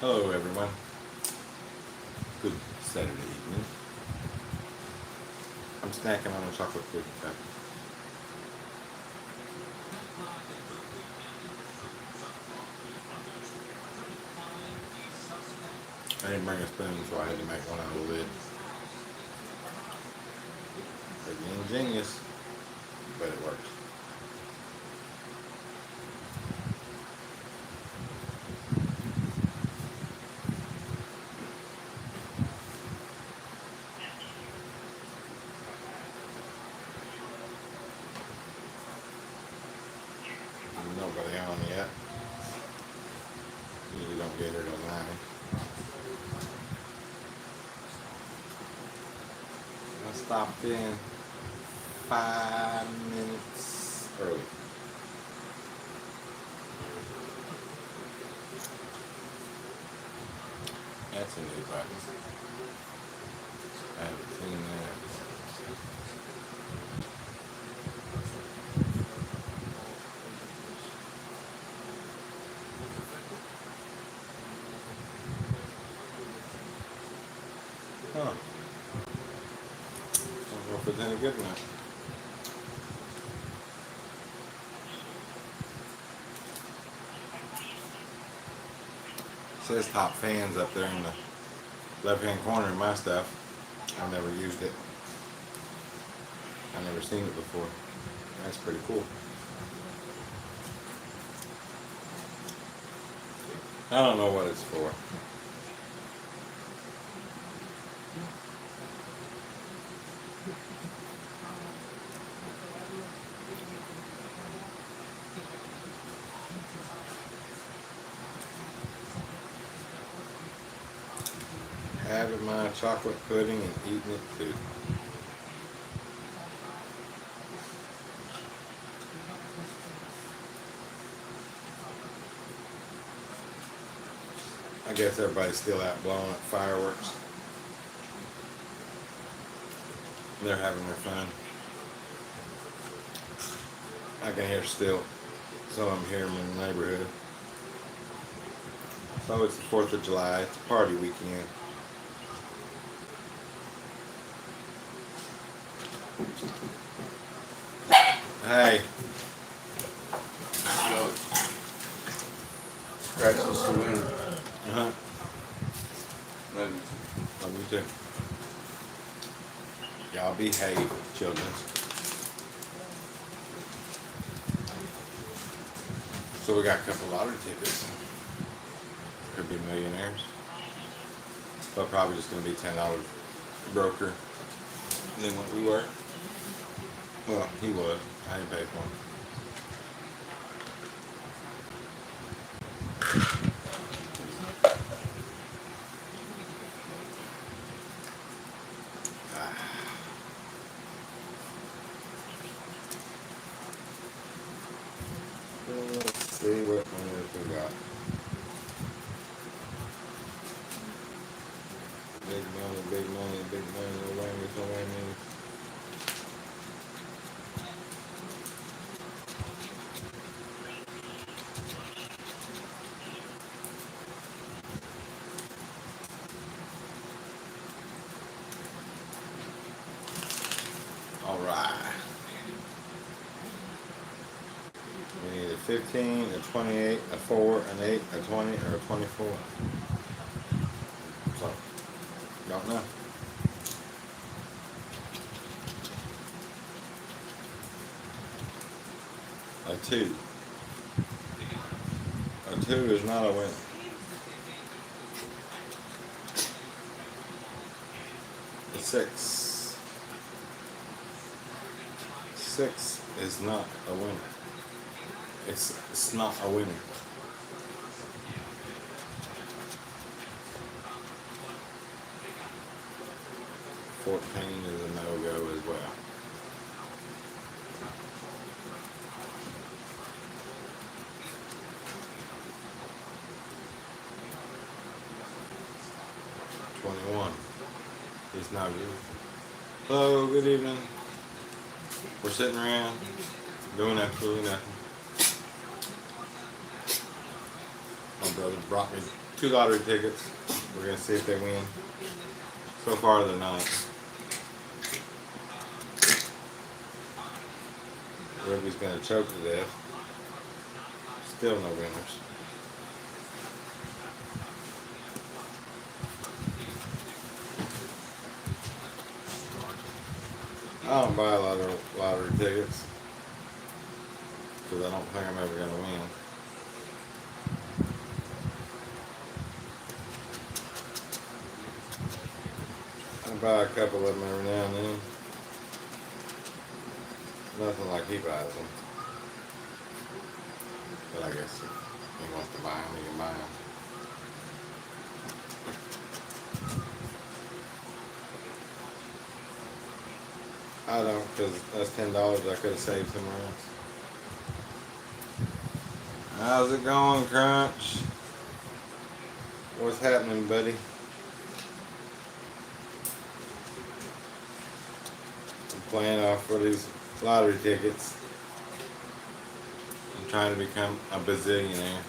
Hello everyone. Good Saturday evening. I'm snacking on a chocolate cookie cup. I didn't bring a spoon, so I had to make one out of the lid. Pretty ingenious, but it works. Nobody on yet. Usually don't get here till 9. I stopped in 5 minutes early. That's a new button. I haven't seen that. Huh. I don't know if it's any good enough. It says top fans up there in the left hand corner of my stuff. I've never used it. I've never seen it before. That's pretty cool. I don't know what it's for. Having my chocolate pudding and eating it too. I guess everybody's still out blowing up fireworks. They're having their fun. I can hear still some of them here in the neighborhood. So it's the 4th of July. It's a party weekend. Hey. Scratch the saloon. Uh-huh. Love you. Love you too. Y'all behave, children. So we got a couple lottery tickets. Could be millionaires. But probably just going to be $10 broker than what we were. Well, he was. I didn't pay for him. Let's see what winners we got. Big money, big money, big money, no whammies, no whammies. All right. We need a 15, a 28, a 4, an 8, a 20, or a 24. So, don't know. A 2. A 2 is not a win. A 6. 6 is not a winner. It's not a winner. $14 is a no-go as well. $21 is not good. Hello, good evening. We're sitting around doing absolutely nothing. My brothers brought me 2 lottery tickets. We're gonna see if they win. So far, they're not. Ruby's gonna choke to death. Still no winners. I don't buy a lot of lottery tickets because I don't think I'm ever gonna win. I buy a couple of them every now and then. Nothing like he buys them. But I guess if he wants to buy them, he can buy them. I don't, because that's $10 I could have saved somewhere else. How's it going, Crunch? What's happening, buddy? I'm playing off for these lottery tickets. I'm trying to become a bazillionaire.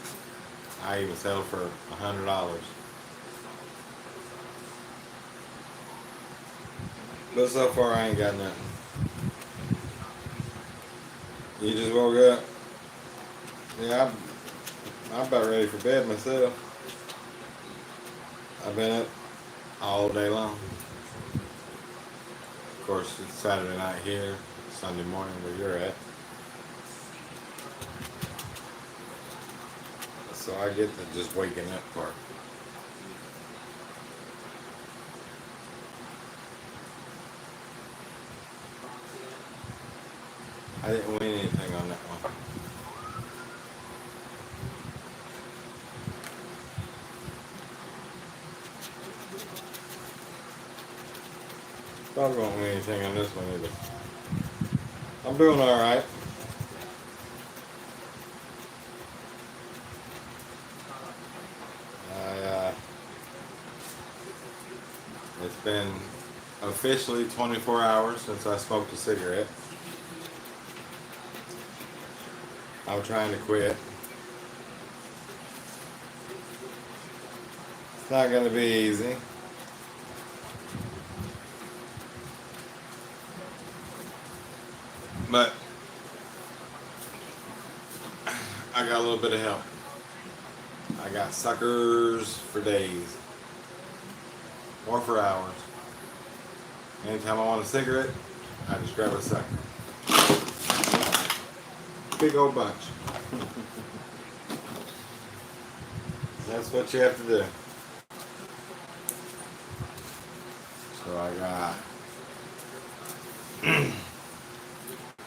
I even sell for $100. But so far I ain't got nothing. You just woke up? Yeah, I'm about ready for bed myself. I've been up all day long. Of course, it's Saturday night here, Sunday morning where you're at. So I get the just waking up part. I didn't win anything on that one. Probably won't win anything on this one either. I'm doing alright. It's been officially 24 hours since I smoked a cigarette. I'm trying to quit. It's not going to be easy. But I got a little bit of help. I got suckers for days. Or for hours. Anytime I want a cigarette, I just grab a sucker. Big old bunch. That's what you have to do. So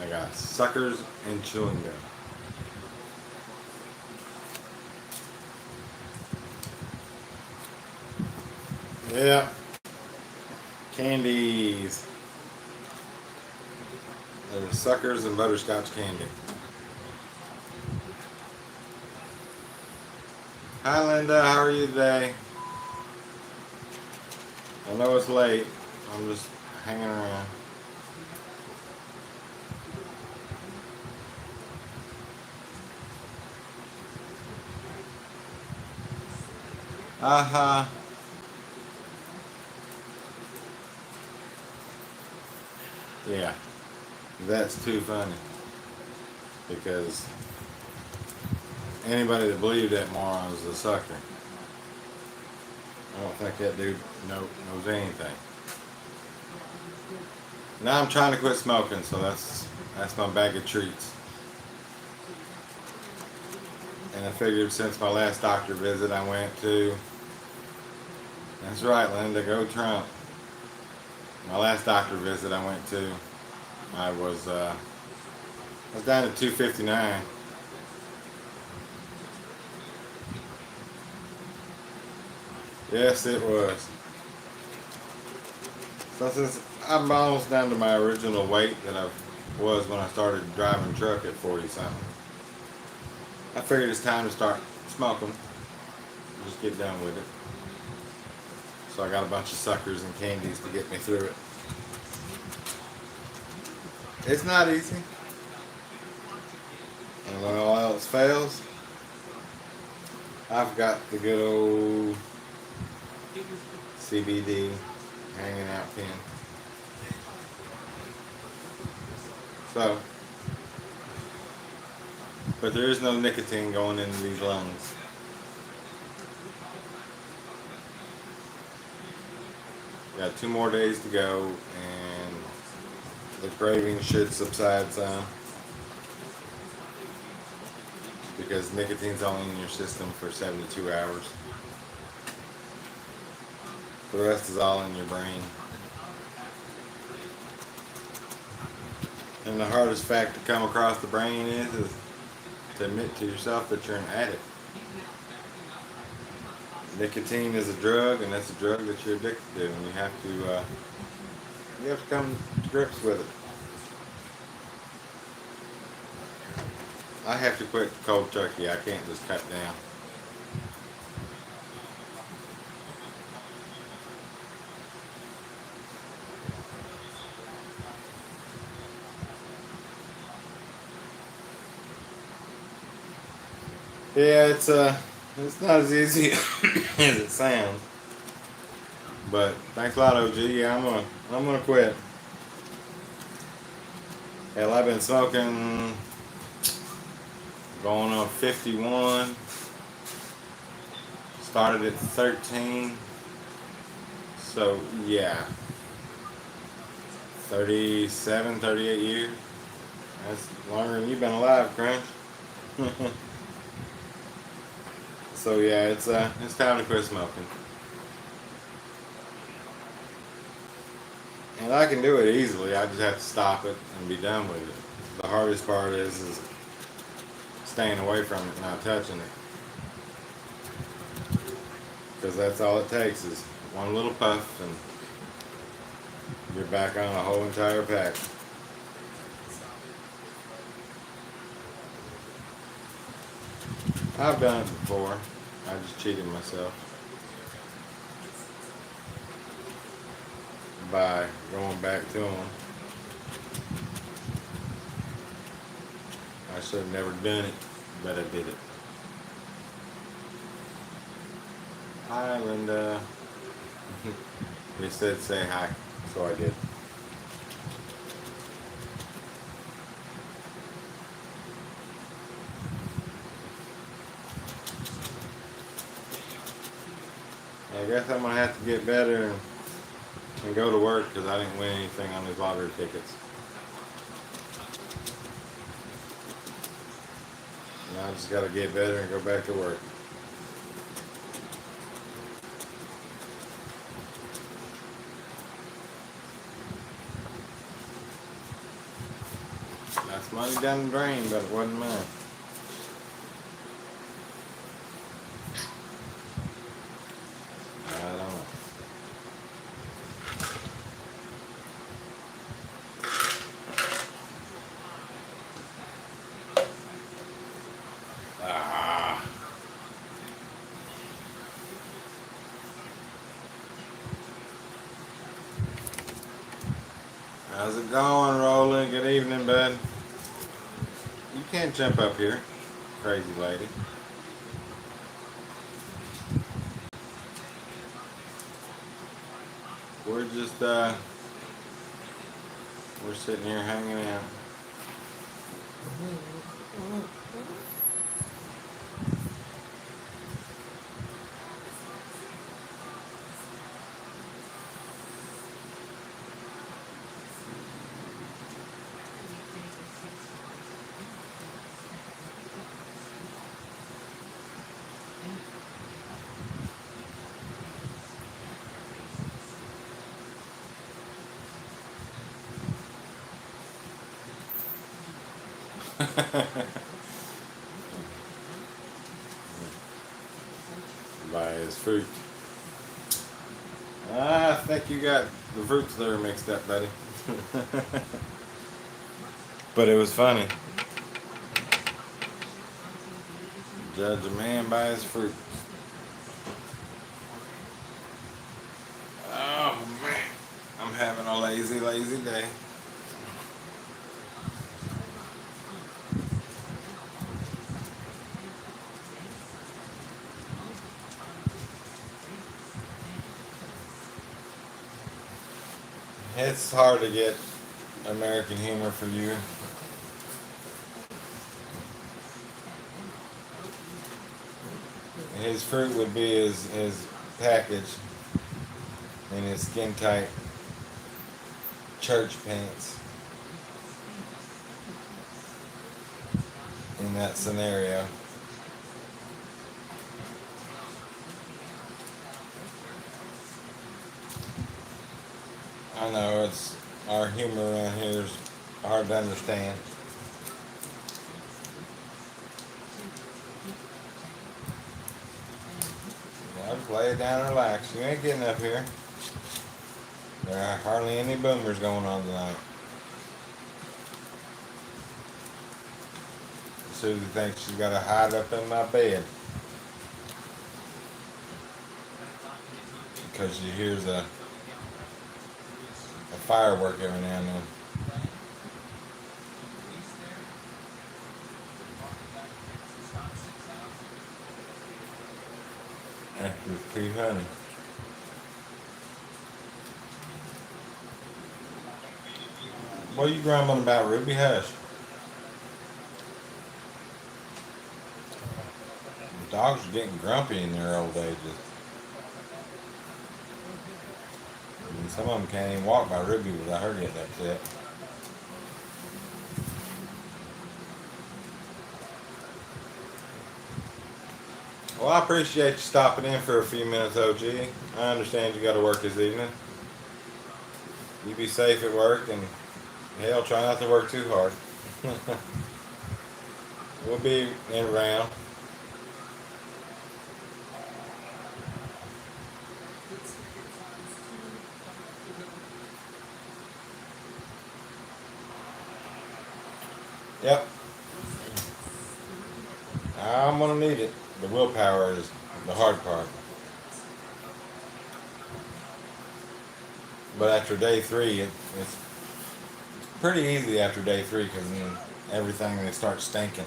I got suckers and chewing gum. Yeah. Candies. There's suckers and butterscotch candy. Hi Linda, how are you today? I know it's late. I'm just hanging around. Uh-huh. Yeah, that's too funny. Because anybody that believed that moron is a sucker. I don't think that dude knows anything. Now I'm trying to quit smoking, so that's my bag of treats. And I figured since my last doctor visit I went to, that's right, Linda, go Trump. My last doctor visit I went to, I was down to 259. Yes, it was. So since I'm almost down to my original weight that I was when I started driving truck at 40 something, I figured it's time to start smoking. Just get done with it. So I got a bunch of suckers and candies to get me through it. It's not easy. And when all else fails, I've got the good old CBD hanging out pen. So, but there is no nicotine going into these lungs. Got 2 more days to go, and the craving should subside some because nicotine's only in your system for 72 hours. The rest is all in your brain. And the hardest fact to come across the brain is to admit to yourself that you're an addict. Nicotine is a drug, and that's a drug that you're addicted to, and you have to come to grips with it. I have to quit cold turkey. I can't just cut down. Yeah, it's not as easy as it sounds. But thanks a lot, OG. Yeah, I'm gonna quit. Hell, I've been smoking going on 51. Started at 13. So yeah, 37, 38 years. That's longer than you've been alive, Crunch. So yeah, it's time to quit smoking. And I can do it easily. I just have to stop it and be done with it. The hardest part is staying away from it, not touching it. Because that's all it takes is one little puff and you're back on a whole entire pack. I've done it before. I just cheated myself by going back to them. I should have never done it, but I did it. Hi, Linda. They said say hi, so I did. I guess I'm gonna have to get better and go to work because I didn't win anything on these lottery tickets. Now I just gotta get better and go back to work. That's money down the drain, but it wasn't mine. I don't know. Ah. How's it going, Roland? Good evening, bud. You can't jump up here, crazy lady. We're just we're sitting here hanging out. By his fruit. I think you got the fruits there mixed up, buddy. But it was funny. Judge a man by his fruit. Oh man, I'm having a lazy, lazy day. It's hard to get American humor for you. His fruit would be his package in his skin tight church pants in that scenario. I know it's our humor around here is hard to understand. Well, just lay it down and relax. You ain't getting up here. There are hardly any boomers going on tonight. Susie thinks she's got to hide up in my bed because she hears a firework every now and then. After Pete Honey. What are you grumbling about, Ruby? Hush. The dogs are getting grumpy in their old ages. And some of them can't even walk by Ruby without her getting upset. Well, I appreciate you stopping in for a few minutes, OG. I understand you got to work this evening. You be safe at work, and hell, try not to work too hard. We'll be in around. Yep. I'm gonna need it. The willpower is the hard part. But after day 3, it's pretty easy after day 3 because then everything they start stinking.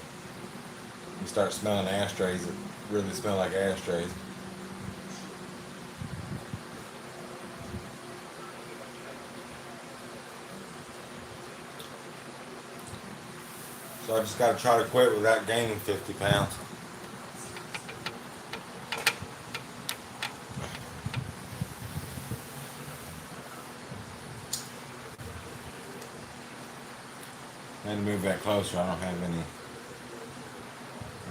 You start smelling ashtrays that really smell like ashtrays. So I just got to try to quit without gaining 50 pounds. I had to move that closer. I don't have any,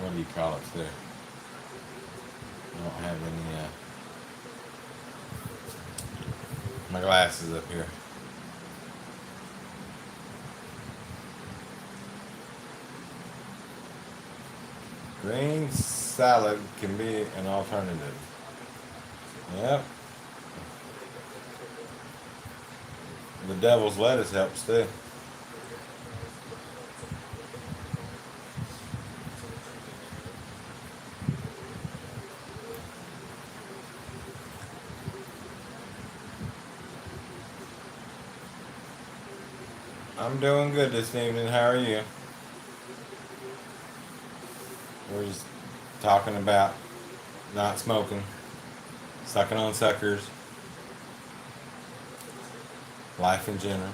what do you call it there? I don't have any, my glasses up here. Green salad can be an alternative. Yep. The devil's lettuce helps too. I'm doing good this evening. How are you? We're just talking about not smoking, sucking on suckers, life in general.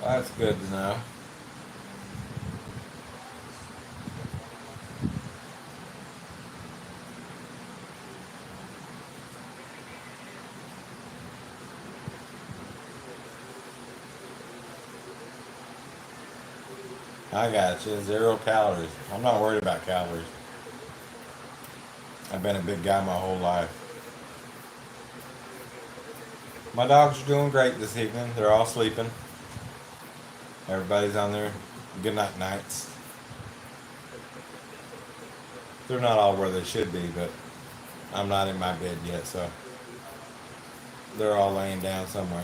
Well, that's good to know. I got you. 0 calories. I'm not worried about calories. I've been a big guy my whole life. My dogs are doing great this evening. They're all sleeping. Everybody's on their good night nights. They're not all where they should be, but I'm not in my bed yet, so they're all laying down somewhere.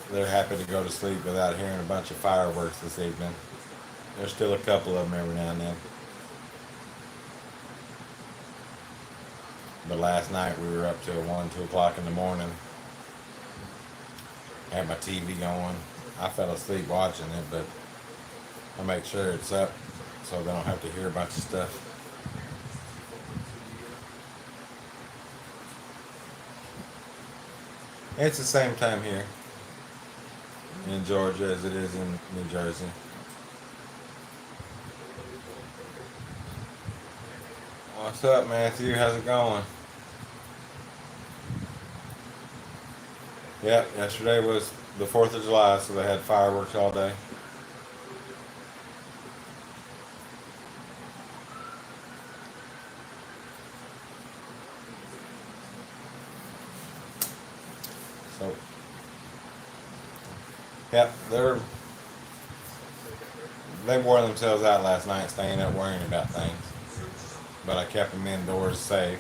They're happy to go to sleep without hearing a bunch of fireworks this evening. There's still a couple of them every now and then. But last night we were up till 1, 2 o'clock in the morning. Had my TV going. I fell asleep watching it, but I make sure it's up so they don't have to hear about your stuff. It's the same time here in Georgia as it is in New Jersey. What's up, Matthew? How's it going? Yep, yesterday was the 4th of July, so they had fireworks all day. So, yep, they wore themselves out last night, staying up worrying about things. But I kept them indoors safe.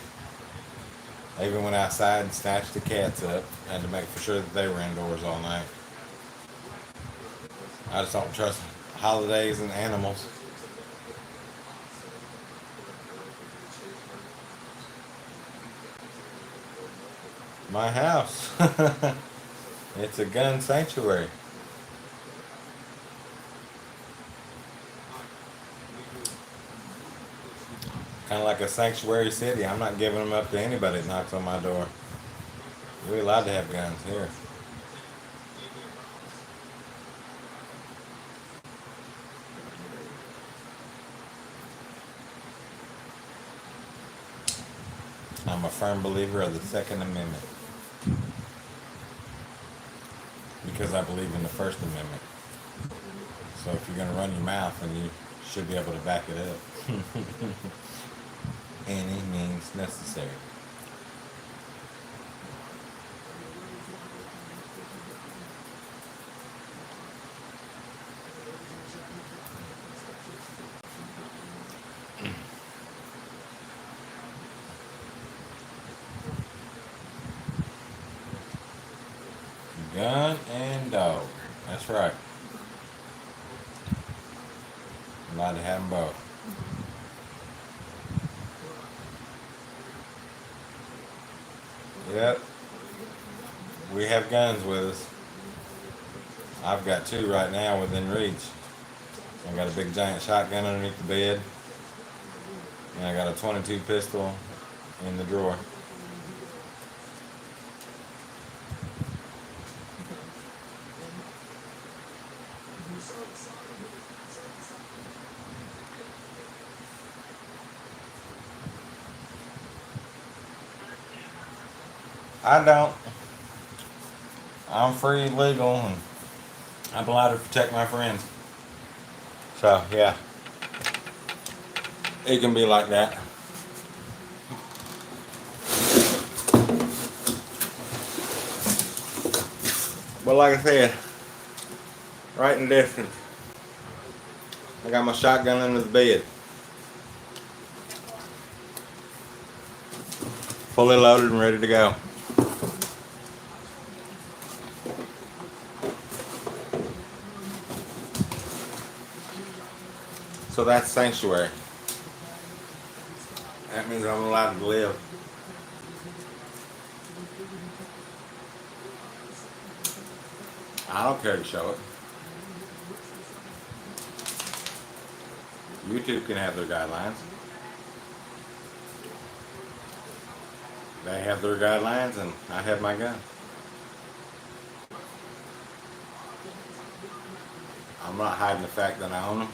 I even went outside and snatched the cats up. Had to make for sure that they were indoors all night. I just don't trust holidays and animals. My house. It's a gun sanctuary. Kind of like a sanctuary city. I'm not giving them up to anybody that knocks on my door. We're allowed to have guns here. I'm a firm believer of the Second Amendment because I believe in the First Amendment. So if you're going to run your mouth, then you should be able to back it up. Any means necessary. Gun and dog. That's right. I'm allowed to have them both. Yep. We have guns with us. I've got two right now within reach. I got a big giant shotgun underneath the bed. And I got a 22 pistol in the drawer. I don't. I'm free, legal, and I'm allowed to protect my friends. So, yeah. It can be like that. But like I said, right in distance, I got my shotgun under the bed. Fully loaded and ready to go. So that's sanctuary. That means I'm allowed to live. I don't care to show it. YouTube can have their guidelines. They have their guidelines and I have my gun. I'm not hiding the fact that I own them.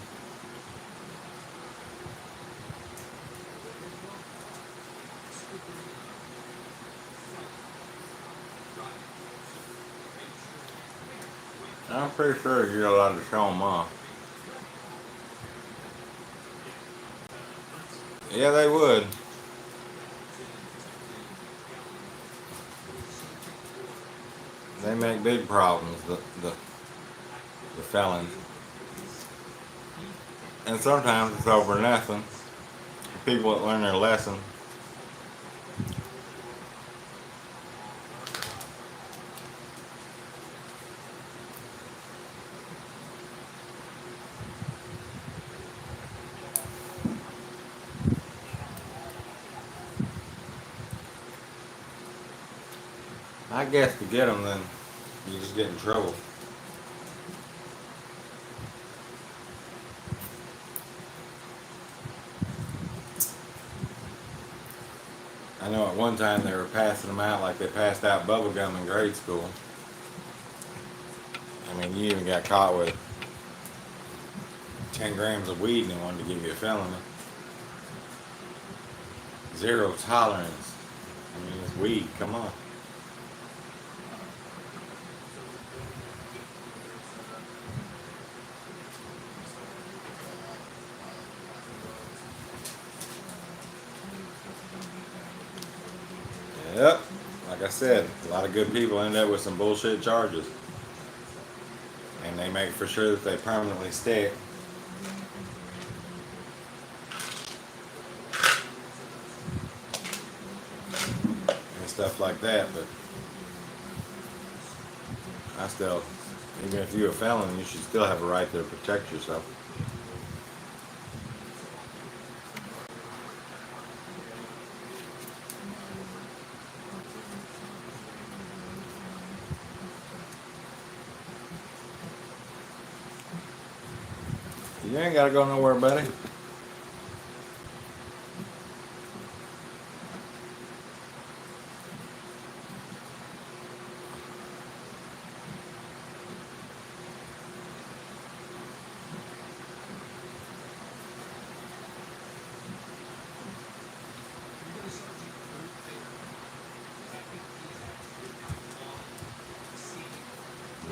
I'm pretty sure you're allowed to show them off. Yeah, they would. They make big problems, the felons. And sometimes it's over nothing. People that learn their lesson. I guess to get them, then you just get in trouble. one time they were passing them out like they passed out bubble gum in grade school. I mean, you even got caught with 10 grams of weed and they wanted to give you a felony. Zero tolerance. I mean, it's weed. Come on. Yep. Like I said, a lot of good people end up with some bullshit charges. And they make for sure that they permanently stick. And stuff like that, but I still, even if you're a felon, you should still have a right to protect yourself. You ain't gotta go nowhere, buddy.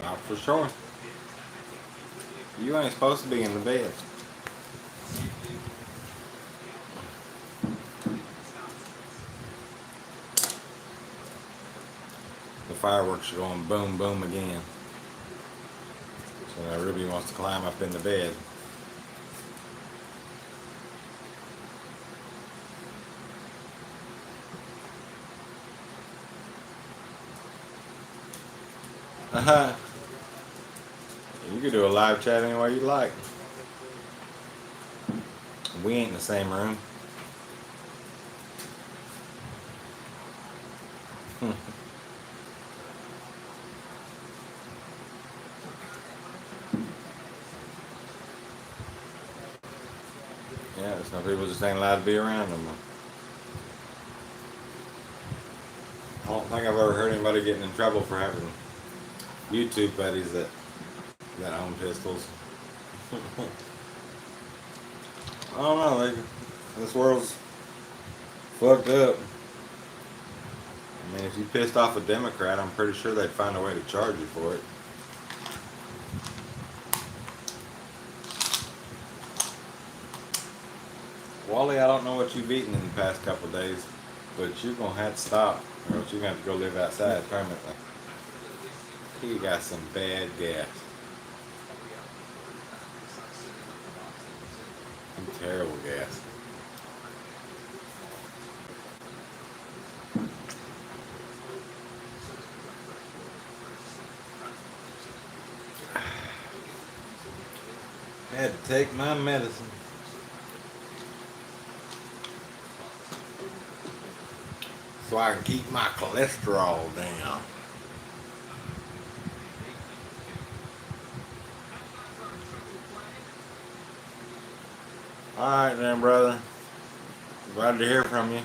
Not for sure. You ain't supposed to be in the bed. The fireworks are going boom, boom again. So now Ruby wants to climb up in the bed. Uh-huh. You can do a live chat any way you like. We ain't in the same room. Yeah, some people just ain't allowed to be around no more. I don't think I've ever heard anybody getting in trouble for having YouTube buddies that own pistols. I don't know. This world's fucked up. I mean, if you pissed off a Democrat, I'm pretty sure they'd find a way to charge you for it. Wally, I don't know what you've eaten in the past couple of days, but you're going to have to stop, or else you're going to have to go live outside permanently. You got some bad gas. Some terrible gas. Had to take my medicine. So I can keep my cholesterol down. Alright then, brother. Glad to hear from you.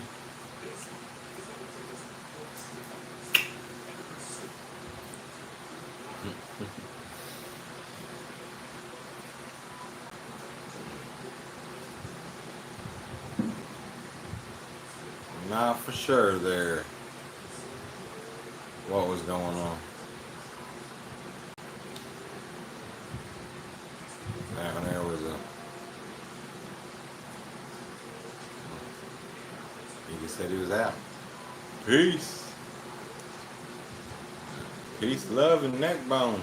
Not for sure there what was going on. Down there was he just said he was out. Peace. Peace, love, and neck bone.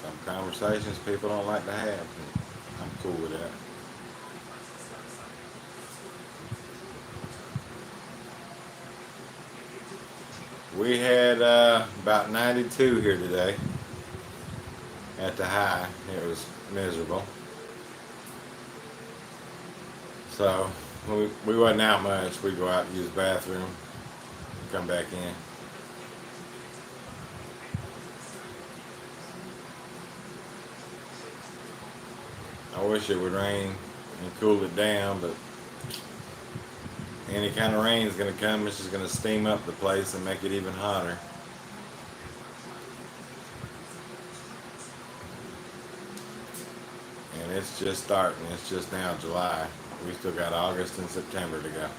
Some conversations people don't like to have. I'm cool with that. We had about 92 here today at the high. It was miserable. So we wasn't out much. We'd go out and use the bathroom, come back in. I wish it would rain and cool it down, but any kind of rain is going to come. It's just going to steam up the place and make it even hotter. And it's just starting. It's just now July. We still got August and September to go.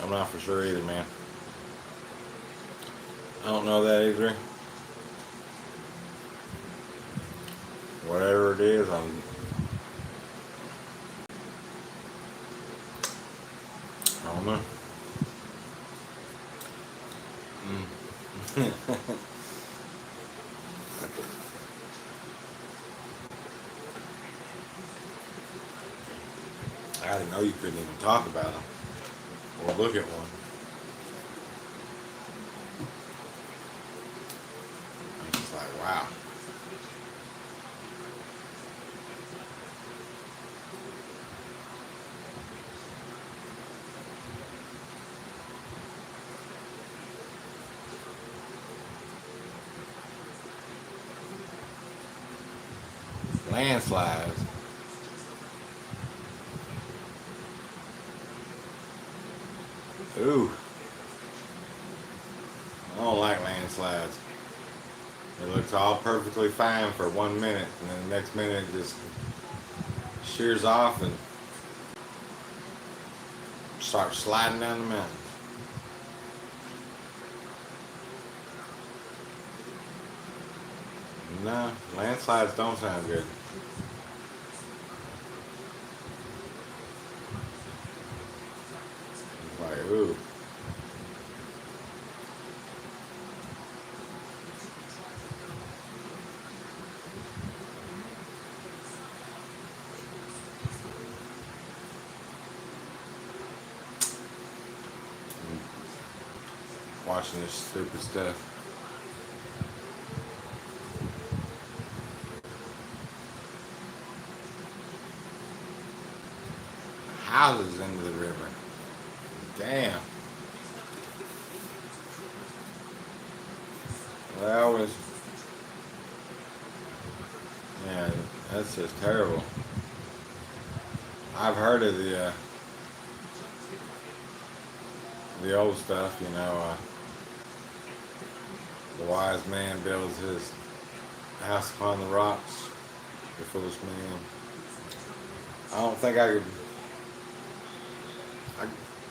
I'm not for sure either, man. I don't know that either. Whatever it is, I don't know. I didn't know you couldn't even talk about them or look at one. I'm just like, wow. Landslides. Ooh. I don't like landslides. It looks all perfectly fine for 1 minute, and then the next minute it just shears off and starts sliding down the mountain. No, landslides don't sound good. It's like, ooh. Watching this stupid stuff. Houses into the river. Damn. Well, was yeah, that's just terrible. I've heard of the old stuff, you know. The wise man builds his house upon the rocks. The foolish man. I don't think I could.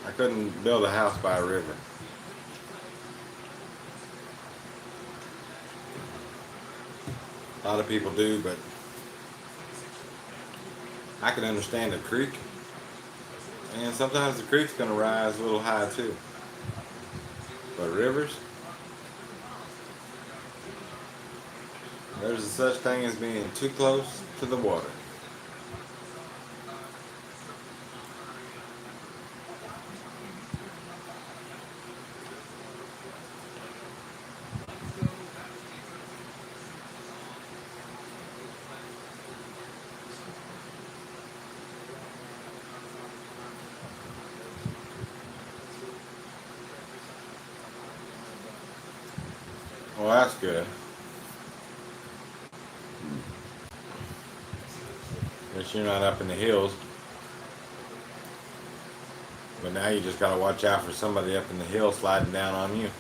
I couldn't build a house by a river. A lot of people do, but I can understand a creek. And sometimes the creek's going to rise a little high too. But rivers, there's a such thing as being too close to the water. Well, that's good. Guess you're not up in the hills. But now you just gotta watch out for somebody up in the hill sliding down on you.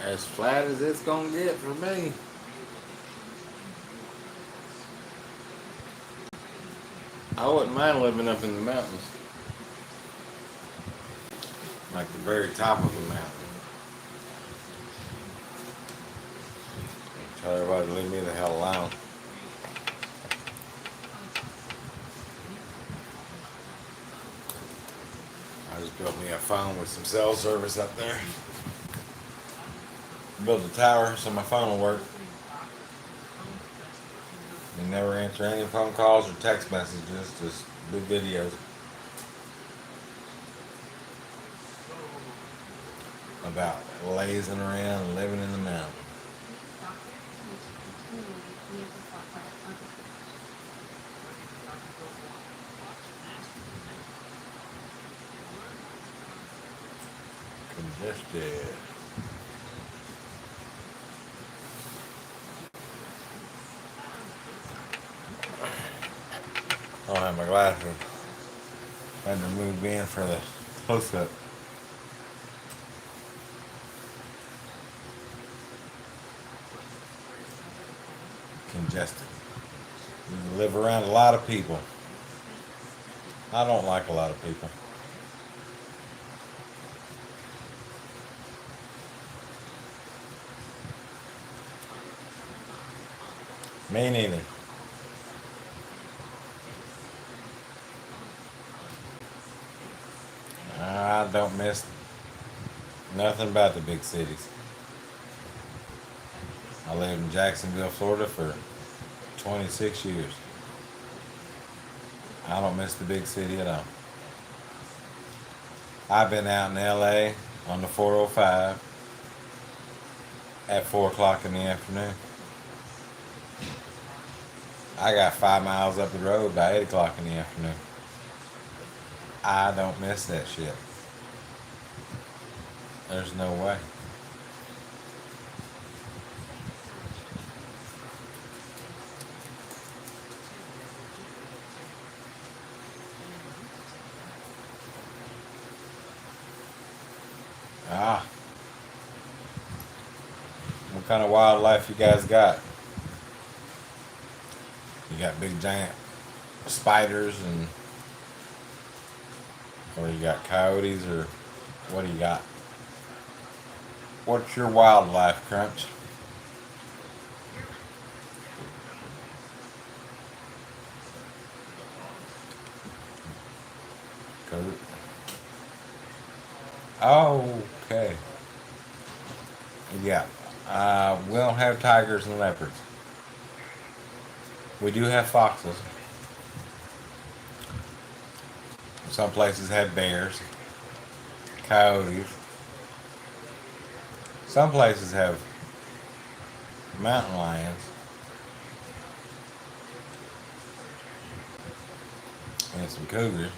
As flat as it's gonna get for me. I wouldn't mind living up in the mountains. Like the very top of the mountain. Tell everybody to leave me the hell alone. I just built me a phone with some cell service up there. Build a tower so my phone will work. You never answer any phone calls or text messages, just do videos about lazing around and living in the mountains. Congested. I don't have my glasses. I had to move in for the close up. Congested. You live around a lot of people. I don't like a lot of people. Me neither. I don't miss nothing about the big cities. I lived in Jacksonville, Florida for 26 years. I don't miss the big city at all. I've been out in LA on the 405 at 4 o'clock in the afternoon. I got 5 miles up the road by 8 o'clock in the afternoon. I don't miss that shit. There's no way. Ah. What kind of wildlife you guys got? You got big giant spiders and or you got coyotes or what do you got? What's your wildlife, Crunch? Coyote. Oh, okay. Yeah. We don't have tigers and leopards. We do have foxes. Some places have bears, coyotes. Some places have mountain lions. And some cougars.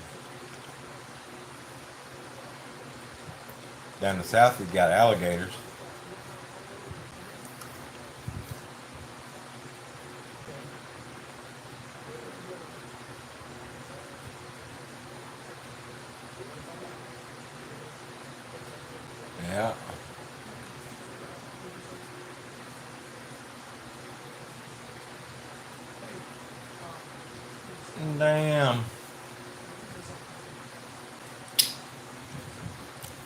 Down the south, we've got alligators. Yeah. Damn.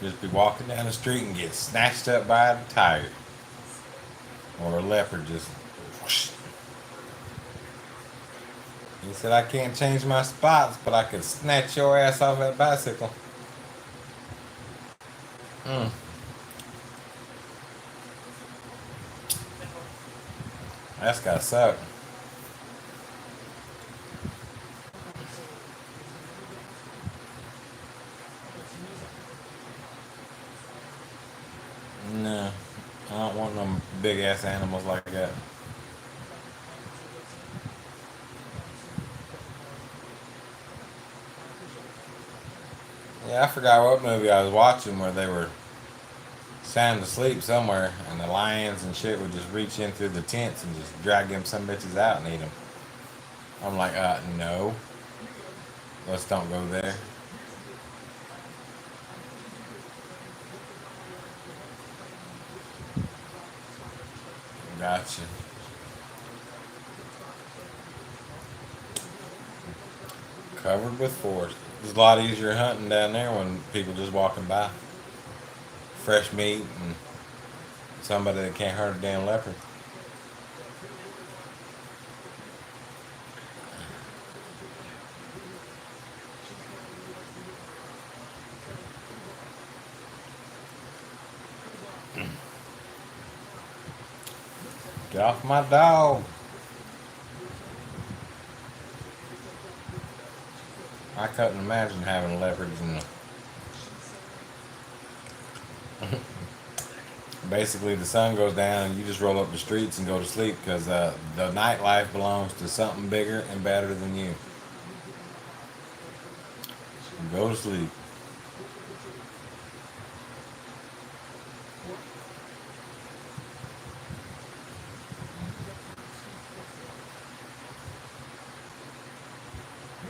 Just be walking down the street and get snatched up by a tiger. Or a leopard just whoosh. He said, I can't change my spots, but I can snatch your ass off that bicycle. Mm. That's gotta suck. No, I don't want no big ass animals like that. Yeah, I forgot what movie I was watching where they were sound asleep somewhere and the lions and shit would just reach in through the tents and just drag them some bitches out and eat them. I'm like, no. Let's don't go there. Gotcha. Covered with forest. It's a lot easier hunting down there when people just walking by. Fresh meat and somebody that can't hurt a damn leopard. Get off my dog. I couldn't imagine having leopards in the. Basically, the sun goes down and you just roll up the streets and go to sleep because the nightlife belongs to something bigger and better than you. Go to sleep.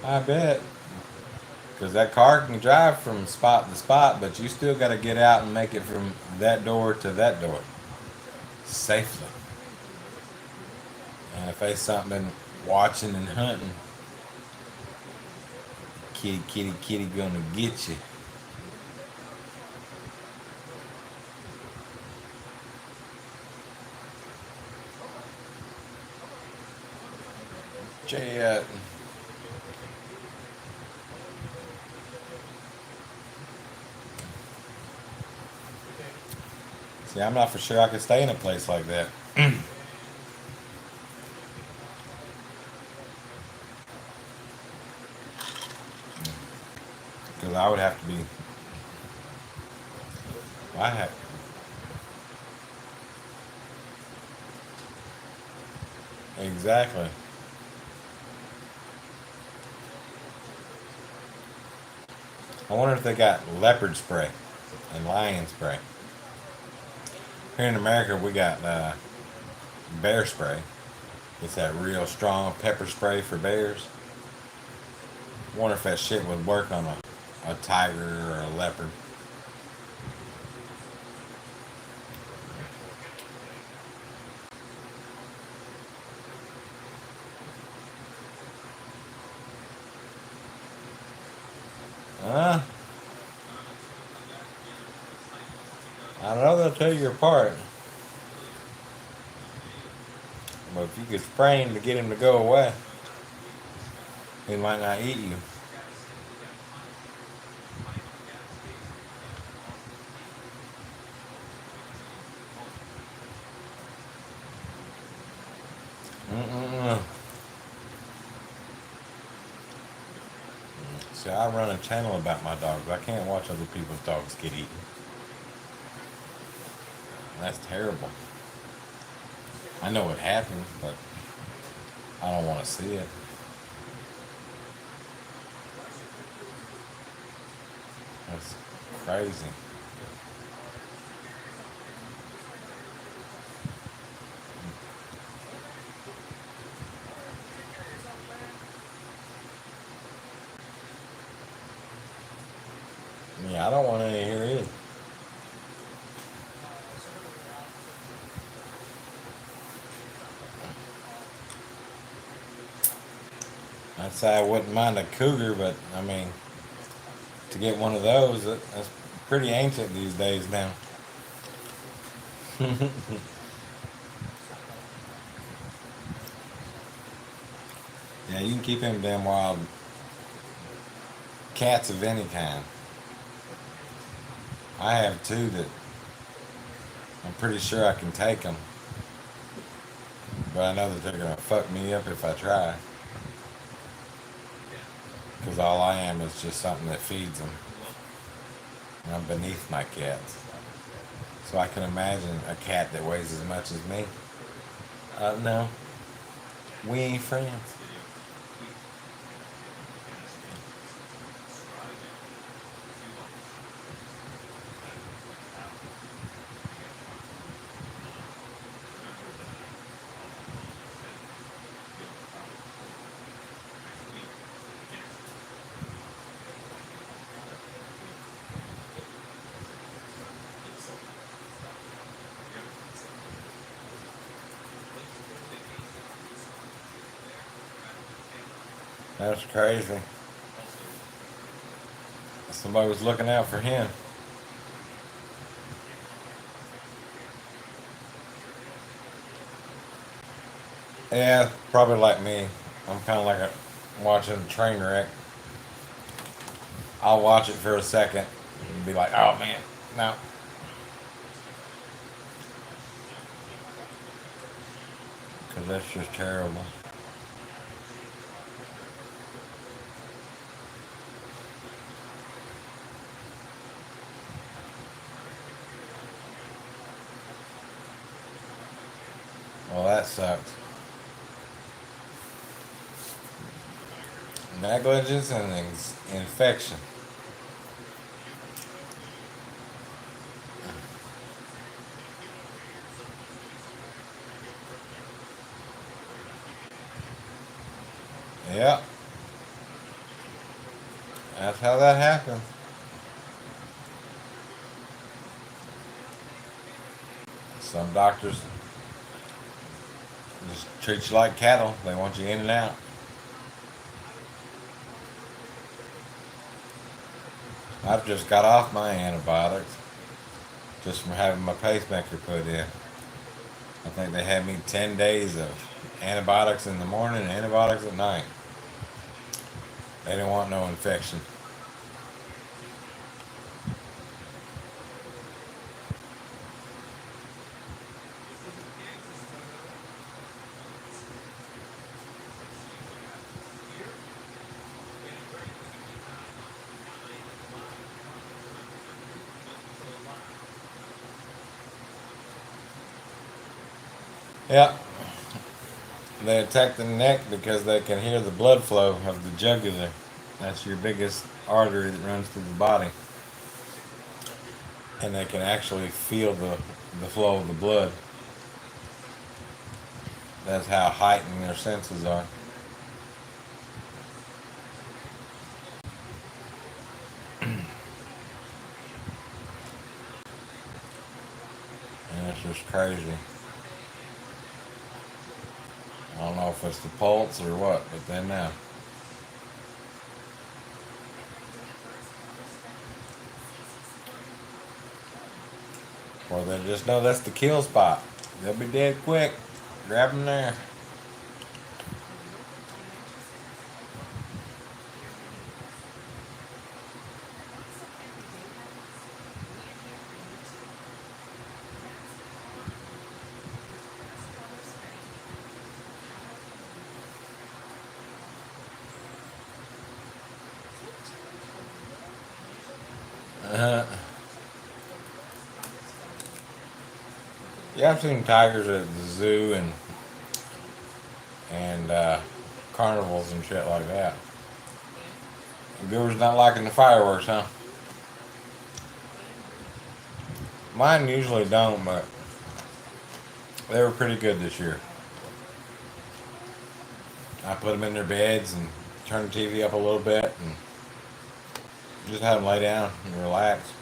I bet. Because that car can drive from spot to spot, but you still got to get out and make it from that door to that door safely. And if there's something watching and hunting, kitty, kitty, kitty gonna get you. Jet. See, I'm not for sure I could stay in a place like that. Because I would have to be. I have. Exactly. I wonder if they got leopard spray and lion spray. Here in America, we got bear spray. It's that real strong pepper spray for bears. I wonder if that shit would work on a tiger or a leopard. Huh? I know they'll tear you apart. But if you could spray him to get him to go away, he might not eat you. Mm-mm-mm. See, I run a channel about my dogs. I can't watch other people's dogs get eaten. That's terrible. I know it happened, but I don't want to see it. That's crazy. Yeah, I don't want any here either. I'd say I wouldn't mind a cougar, but I mean, to get one of those, that's pretty ancient these days now. Yeah, you can keep them damn wild cats of any kind. I have two that I'm pretty sure I can take them, but I know that they're gonna fuck me up if I try. Because all I am is just something that feeds them. And I'm beneath my cats. So I can imagine a cat that weighs as much as me. No, we ain't friends. That's crazy. Somebody was looking out for him. Yeah, probably like me. I'm kind of like watching a train wreck. I'll watch it for a second and be like, oh man, no. Because that's just terrible. Well, that sucks. Negligence and infection. Yep. That's how that happens. Some doctors just treat you like cattle. They want you in and out. I've just got off my antibiotics just from having my pacemaker put in. I think they had me 10 days of antibiotics in the morning and antibiotics at night. They didn't want no infection. Yep. They attack the neck because they can hear the blood flow of the jugular. That's your biggest artery that runs through the body. And they can actually feel the flow of the blood. That's how heightened their senses are. And it's just crazy. I don't know if it's the pulse or what, but then now. Or they just know that's the kill spot. They'll be dead quick. Grab them there. Uh, yeah, I've seen tigers at the zoo and carnivals and shit like that. Viewers not liking the fireworks, huh? Mine usually don't, but they were pretty good this year. I put them in their beds and turned the TV up a little bit and just had them lay down and relax.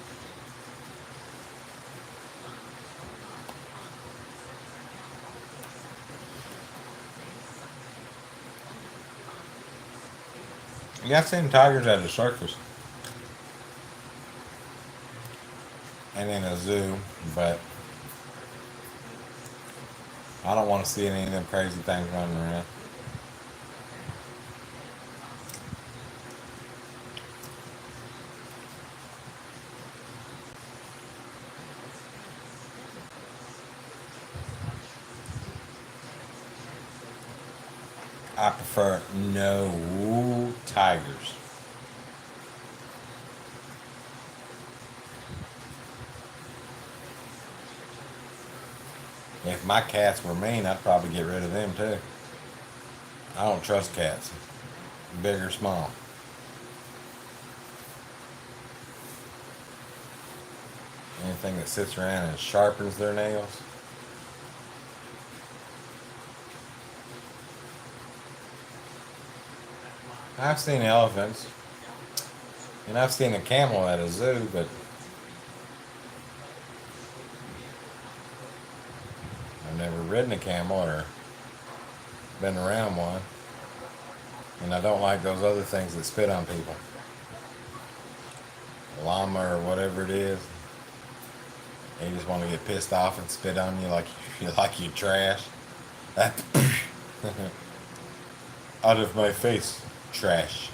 Yeah, I've seen tigers at a circus and in a zoo, but I don't want to see any of them crazy things running around. I prefer no tigers. If my cats were mean, I'd probably get rid of them too. I don't trust cats, big or small. Anything that sits around and sharpens their nails. I've seen elephants, and I've seen a camel at a zoo, but I've never ridden a camel or been around one. And I don't like those other things that spit on people. Llama or whatever it is. They just want to get pissed off and spit on you like you trash. That out of my face, trash.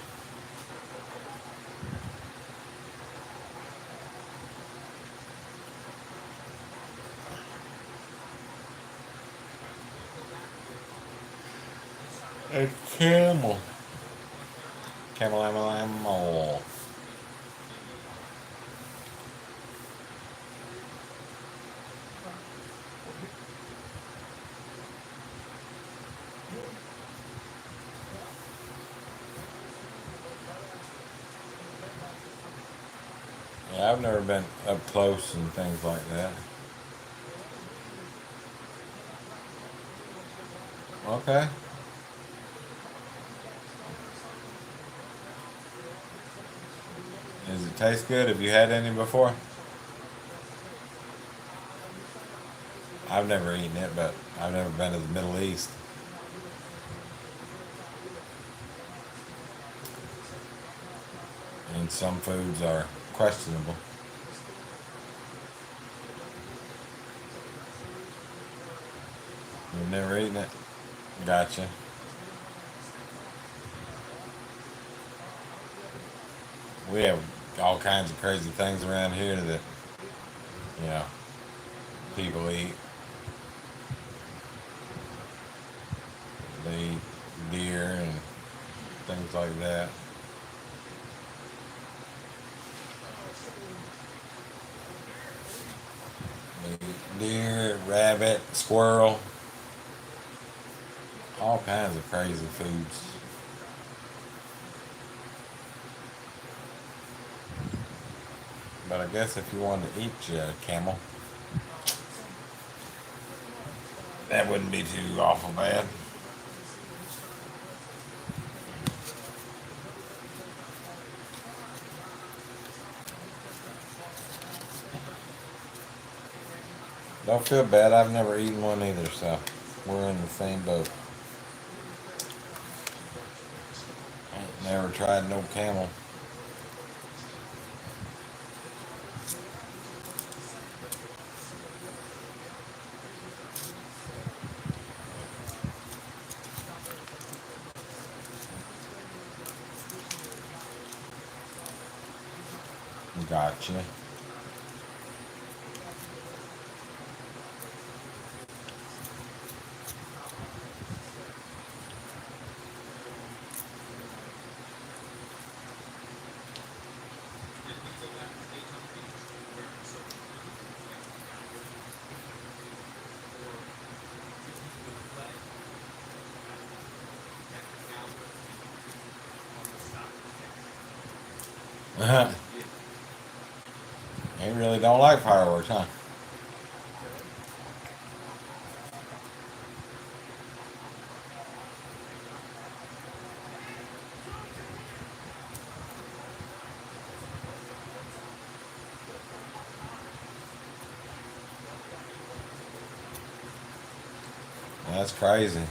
A camel. Camel, camel, camel. Yeah, I've never been up close and things like that. Okay. Does it taste good? Have you had any before? I've never eaten it, but I've never been to the Middle East. And some foods are questionable. You've never eaten it? Gotcha. We have all kinds of crazy things around here that, you know, people eat. They eat deer and things like that. They eat deer, rabbit, squirrel, all kinds of crazy foods. But I guess if you wanted to eat your camel, that wouldn't be too awful bad. Don't feel bad. I've never eaten one either, so we're in the same boat. Ain't never tried no camel. Gotcha. You really don't like fireworks, huh? That's crazy.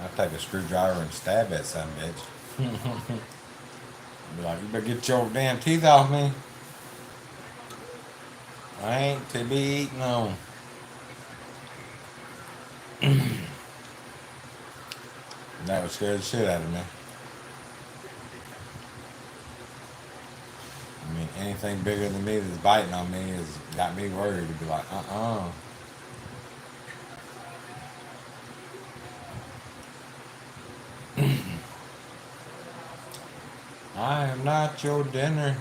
I'd take a screwdriver and stab that son of a bitch. Be like, you better get your damn teeth off me. I ain't to be eaten on. And that would scare the shit out of me. I mean, anything bigger than me that's biting on me has got me worried. To be like, I am not your dinner.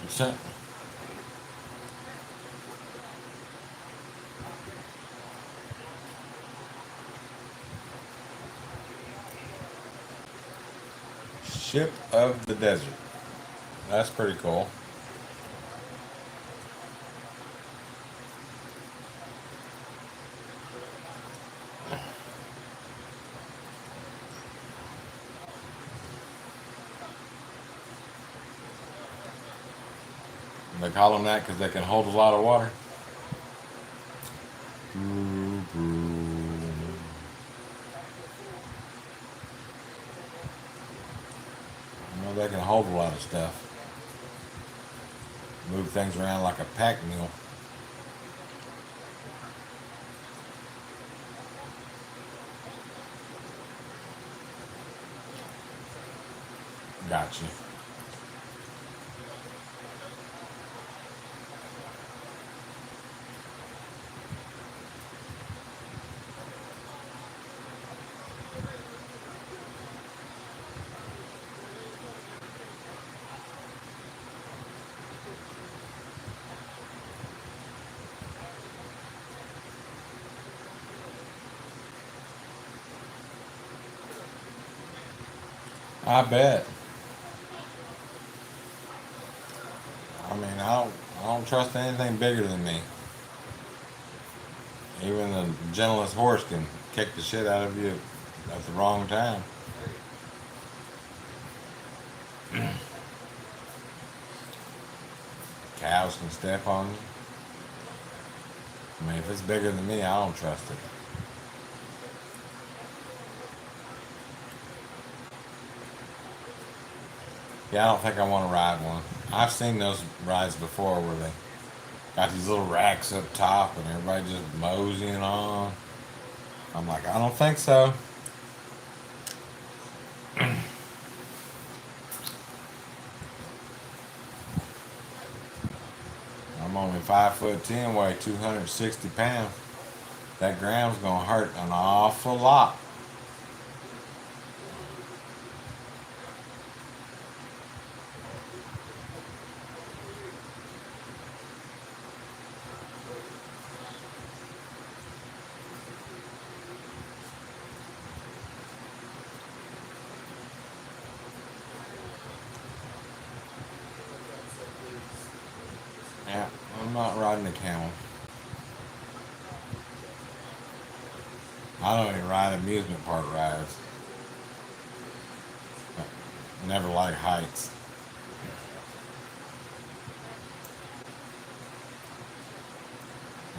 So, ship of the desert. That's pretty cool. They call them that because they can hold a lot of water. You know, they can hold a lot of stuff. Move things around like a pack mule. Gotcha. I bet. I mean, I don't trust anything bigger than me. Even the gentlest horse can kick the shit out of you at the wrong time. Cows can step on you. I mean, if it's bigger than me, I don't trust it. Yeah, I don't think I want to ride one. I've seen those rides before where they got these little racks up top and everybody just moseying on. I'm like, I don't think so. I'm only 5'10", weigh 260 pounds. That ground's gonna hurt an awful lot. Yeah, I'm not riding a camel. I don't even ride amusement park rides. I never like heights.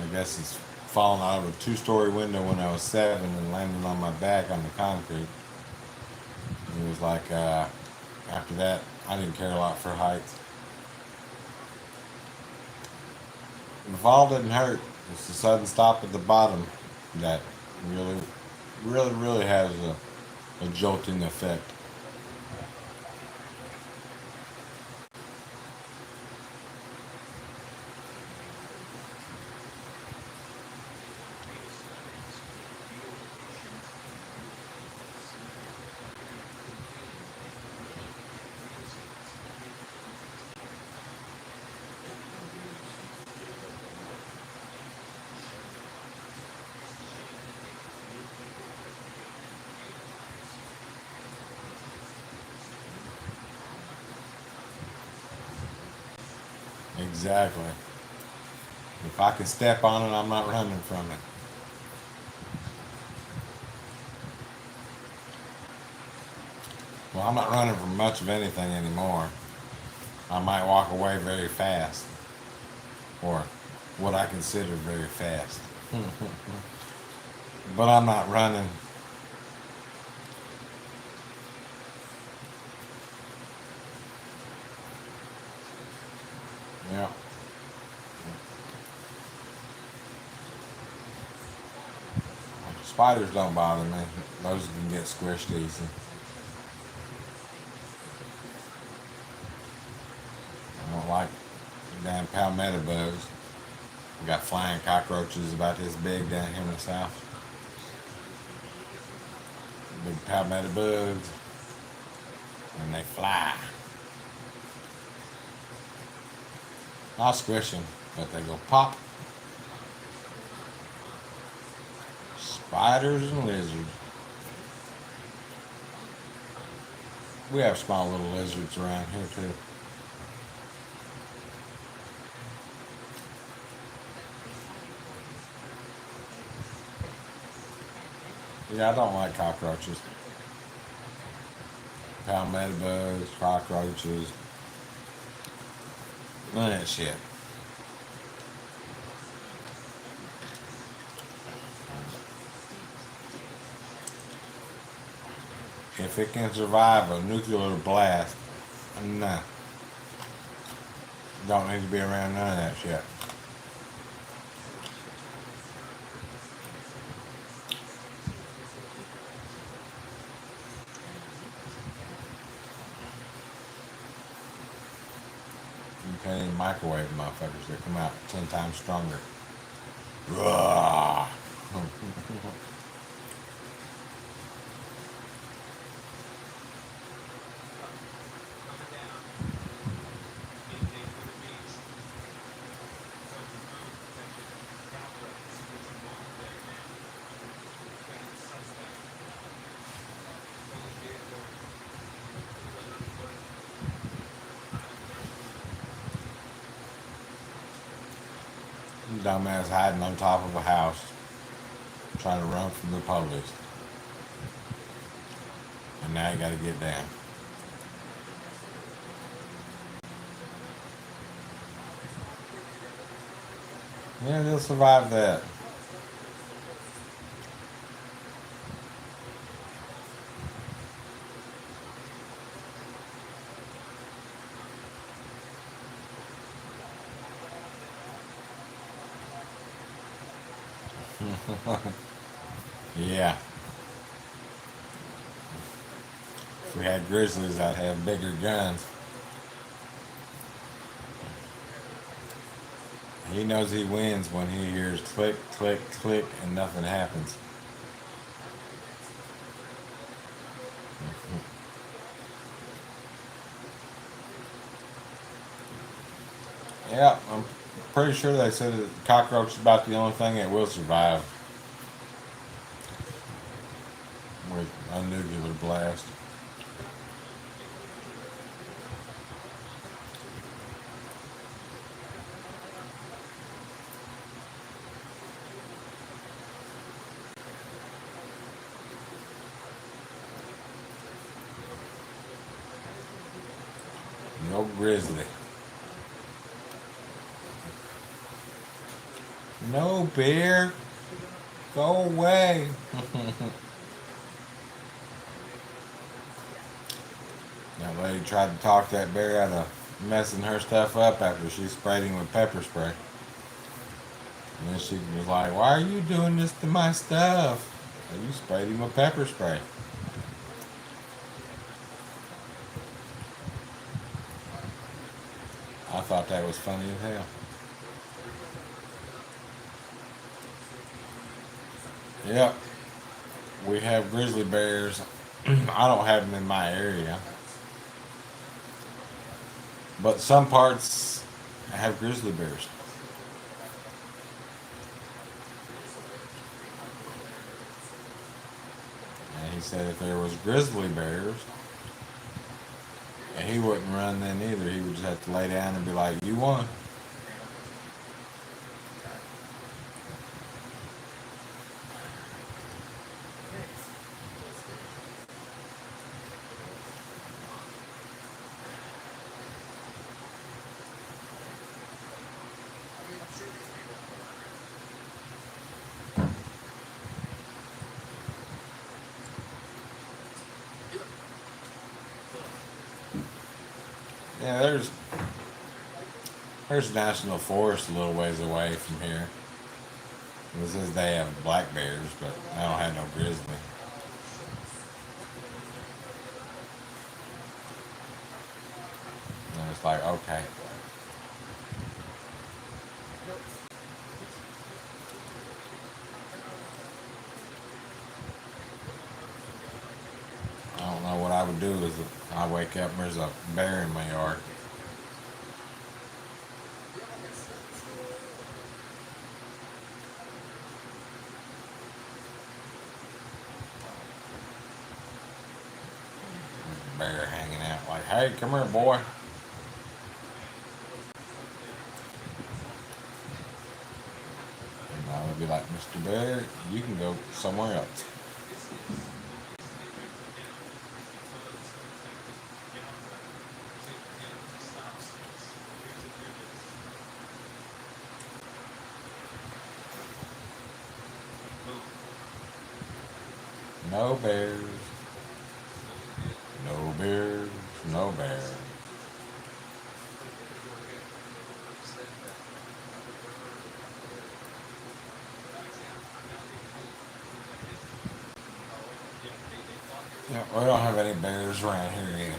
I guess it's falling out of a two-story window when I was 7 and landed on my back on the concrete. It was like, after that, I didn't care a lot for heights. The fall didn't hurt. It's the sudden stop at the bottom that really, really has a jolting effect. Exactly. If I can step on it, I'm not running from it. Well, I'm not running from much of anything anymore. I might walk away very fast, or what I consider very fast. But I'm not running. Yeah. Spiders don't bother me. Those can get squished easy. I don't like damn palmetto bugs. We got flying cockroaches about this big down here in the south. Big palmetto bugs. And they fly. I'll squish them, but they go pop. Spiders and lizards. We have small little lizards around here too. Yeah, I don't like cockroaches. Palmetto bugs, cockroaches. None of that shit. If it can survive a nuclear blast, nah. Don't need to be around none of that shit. You can't even microwave motherfuckers. They come out 10 times stronger. Ugh. Dumbass hiding on top of a house, trying to run from the police. And now you gotta get down. Yeah, they'll survive that. Yeah. If we had grizzlies, I'd have bigger guns. He knows he wins when he hears click, click, click, and nothing happens. Yeah, I'm pretty sure they said that cockroach is about the only thing that will survive with a nuclear blast. No grizzly. No bear. Go away. That lady tried to talk that bear out of messing her stuff up after she sprayed him with pepper spray. And then she was like, "Why are you doing this to my stuff?" And you sprayed him with pepper spray. I thought that was funny as hell. Yep, we have grizzly bears. I don't have them in my area, but some parts have grizzly bears. And he said if there was grizzly bears, and he wouldn't run then either. He would just have to lay down and be like, "You won." Yeah, there's national forest a little ways away from here. It says they have black bears, but I don't have no grizzly. And it's like, okay. I don't know what I would do is if I wake up and there's a bear in my yard. Bear hanging out like, "Hey, come here, boy." And I would be like, "Mr. Bear, you can go somewhere else." No bears. No bears. No bears. Yeah, we don't have any bears around here either.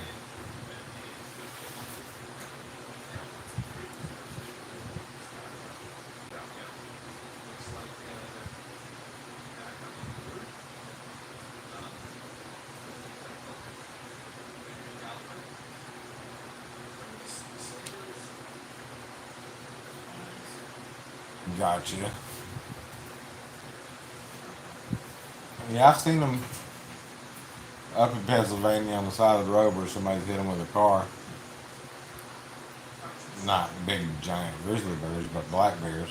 Gotcha. Yeah, I've seen them up in Pennsylvania on the side of the road where somebody's hit them with a car. Not big giant grizzly bears, but black bears.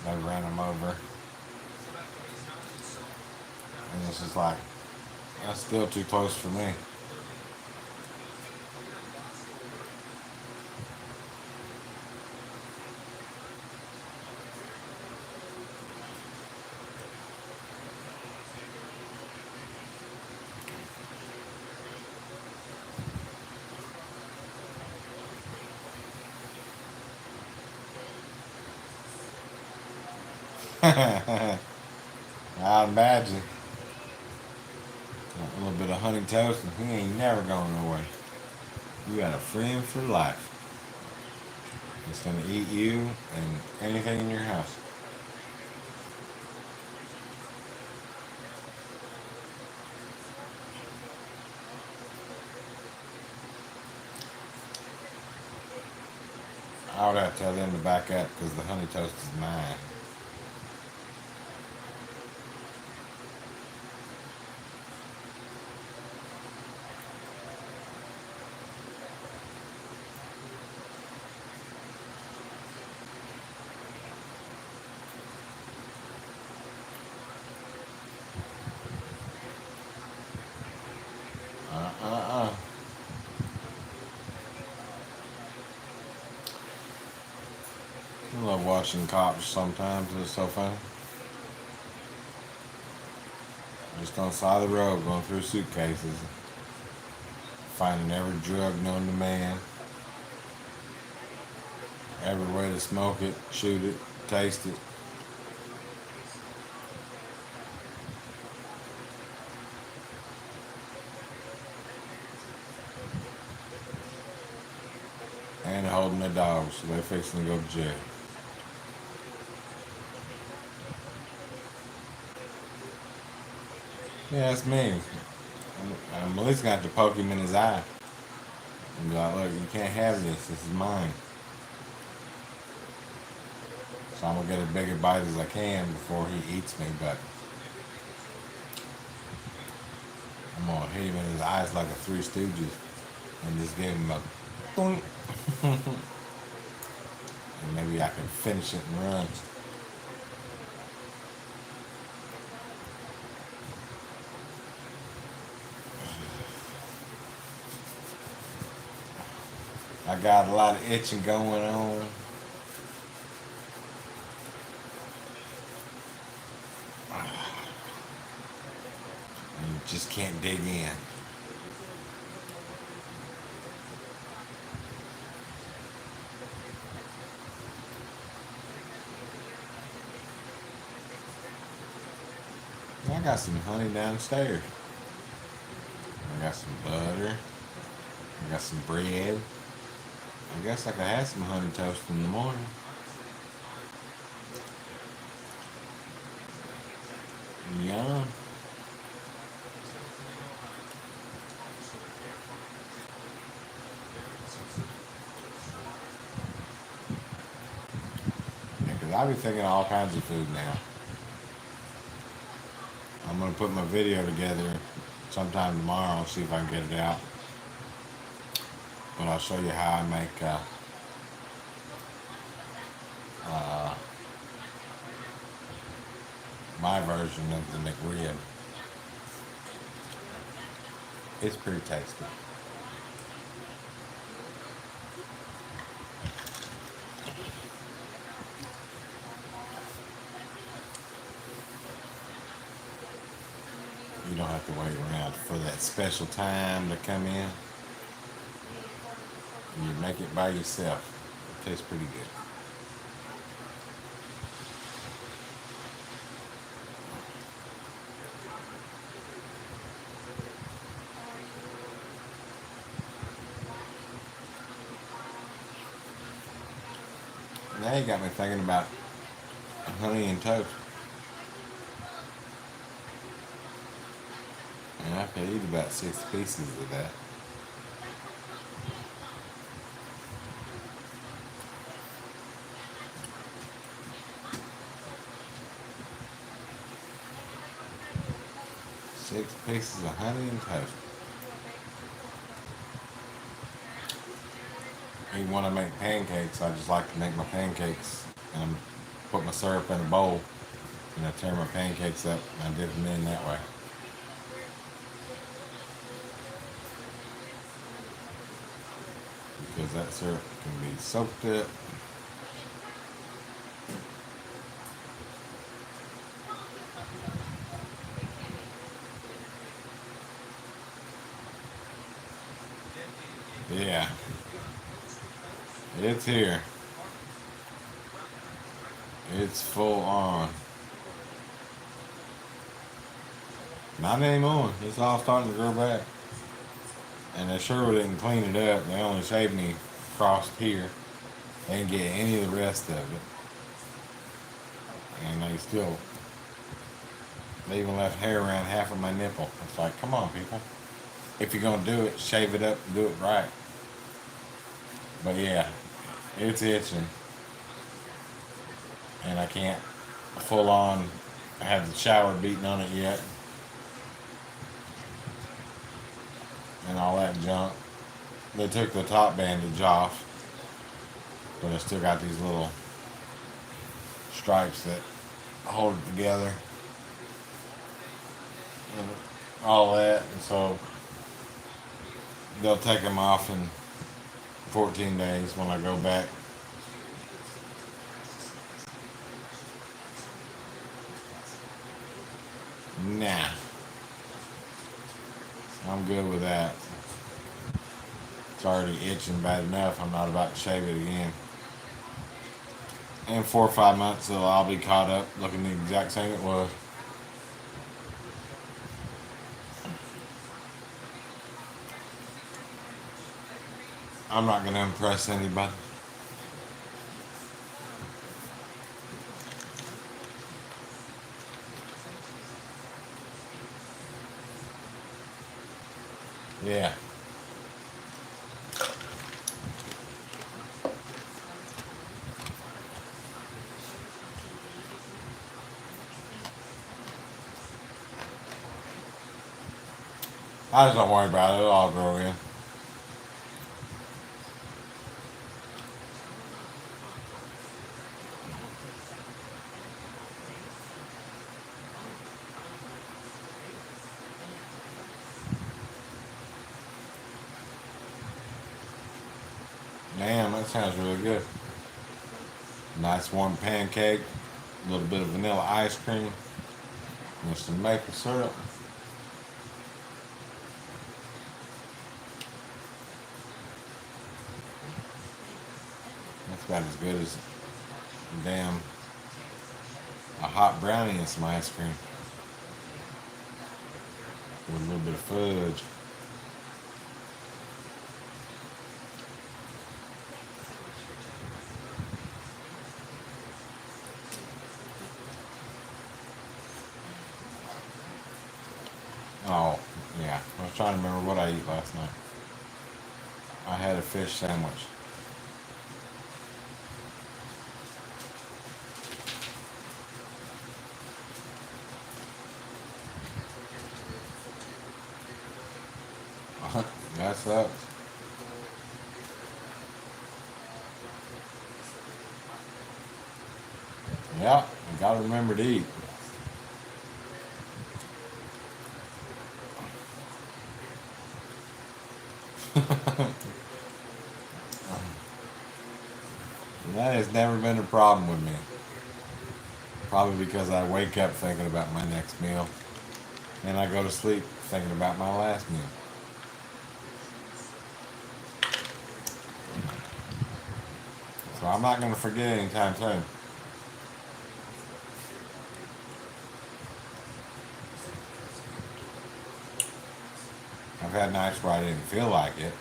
They ran them over. And it's just like, that's still too close for me. I imagine. A little bit of honey toast and he ain't never going nowhere. You got a friend for life. It's gonna eat you and anything in your house. I would have to tell them to back up because the honey toast is mine. Uh. I love watching cops sometimes. It's so funny. Just on the side of the road going through suitcases, finding every drug known to man, every way to smoke it, shoot it, taste it. And holding their dogs, so they're fixing to go to jail. Yeah, that's me. I'm at least gonna have to poke him in his eye and be like, look, you can't have this. This is mine. So I'm gonna get as big a bite as I can before he eats me, but I'm gonna hit him in his eyes like a Three Stooges and just give him a boing. And maybe I can finish it and run. I got a lot of itching going on. And just can't dig in. I got some honey downstairs. I got some butter. I got some bread. I guess I could have some honey toast in the morning. Yum. Yeah, 'cause I be thinking of all kinds of food now. I'm gonna put my video together sometime tomorrow, see if I can get it out. But I'll show you how I make uh, my version of the McRib. It's pretty tasty. You don't have to wait around for that special time to come in. You make it by yourself. It tastes pretty good. Now you got me thinking about honey and toast. And I could eat about 6 pieces of that. Six pieces of honey and toast. You want to make pancakes? I just like to make my pancakes and put my syrup in a bowl, and I tear my pancakes up and I dip them in that way. Because that syrup can be soaked up. Yeah, it's here. It's full on. Not anymore. It's all starting to grow back. And they sure didn't clean it up. They only shaved me across here. They didn't get any of the rest of it. And they even left hair around half of my nipple. It's like, come on, people. If you're going to do it, shave it up and do it right. But yeah, it's itching. And I can't full on have the shower beaten on it yet. And all that junk. They took the top bandage off, but I still got these little stripes that hold it together. And all that, and so they'll take them off in 14 days when I go back. Nah. I'm good with that. It's already itching bad enough. I'm not about to shave it again. In 4 or 5 months, it'll all be caught up, looking the exact same it was. I'm not going to impress anybody. Yeah. I just don't worry about it. It'll all grow in. Damn, that sounds really good. Nice warm pancake, a little bit of vanilla ice cream, and some maple syrup. That's about as good as damn a hot brownie and some ice cream with a little bit of fudge. Oh, yeah. I was trying to remember what I ate last night. I had a fish sandwich. That sucks. Yeah, you gotta remember to eat. That has never been a problem with me. Probably because I wake up thinking about my next meal. And I go to sleep thinking about my last meal. So I'm not going to forget anytime soon. I've had nights where I didn't feel like it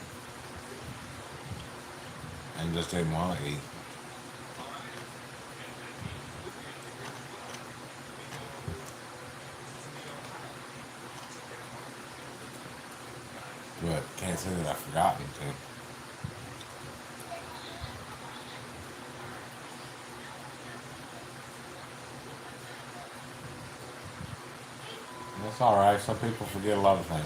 and just didn't want to eat. But can't say that I've forgotten to. That's alright. Some people forget a lot of things.